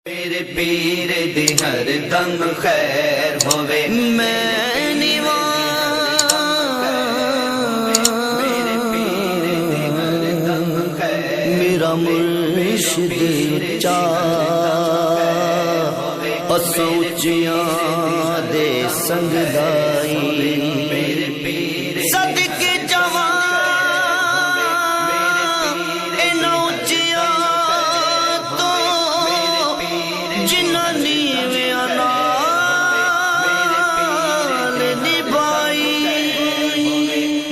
میرے پیر دی ہر دم خیر ہوے میں میرے پیر دی ہر دم خیر میرا مرشد چاہ اسوچیاں دے سنگ دائی میرے پیر صدقے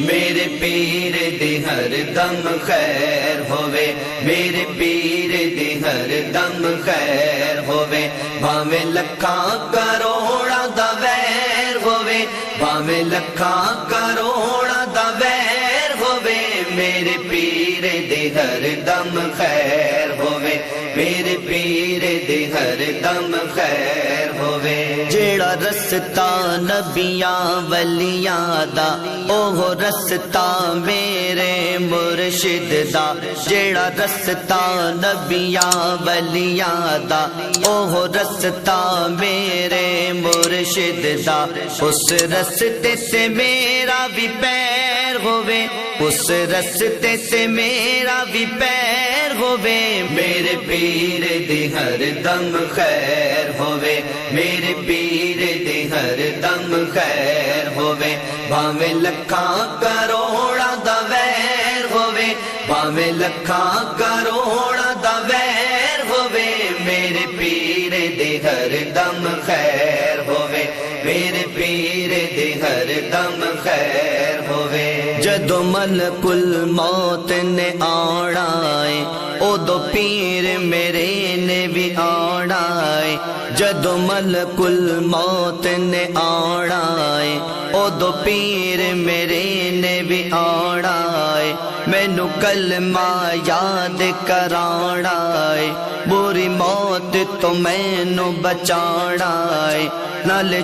میرے پیر دی ہر دم خیر ہوے میرے پیر دی ہر دم خیر ہوے بھاویں لکھاں کروڑاں دا ویر ہوے بھاویں لکھاں کروڑاں دا ویر ہوے میرے پیر دی ہر دم خیر ہوے میرے پیر دی ہر دم خیر ہوے جیڑا رستہ نبیاں ولیاں دا اوہ رستہ میرے مرشد دا جیڑا رستہ نبیاں ولیاں دا اوہ رستہ میرے مرشد دا اس رستے سے میرا بھی پیر ہوے اس رستے سے میرا بھی پیر ہوے میرے پیر دی ہر دم خیر ہوے میرے پیر دی ہر دم خیر ہوے بھاویں لکھاں کروڑاں دا ویر ہوے بھاویں لکھاں کروڑاں دا ویر ہوے میرے پیر دی ہر دم خیر ہوے میرے پیر دی ہر دم خیر ہوے جدو ملک الموت نے آنا ہے اودو پیر میرے نے بھی آنا ہے جدو ملک الموت نے آنا ہے اودو پیر میرے نے بھی آنا ہے مینو کلمہ یاد کرانا ہے بری موت تو مینو بچانا ہے نالے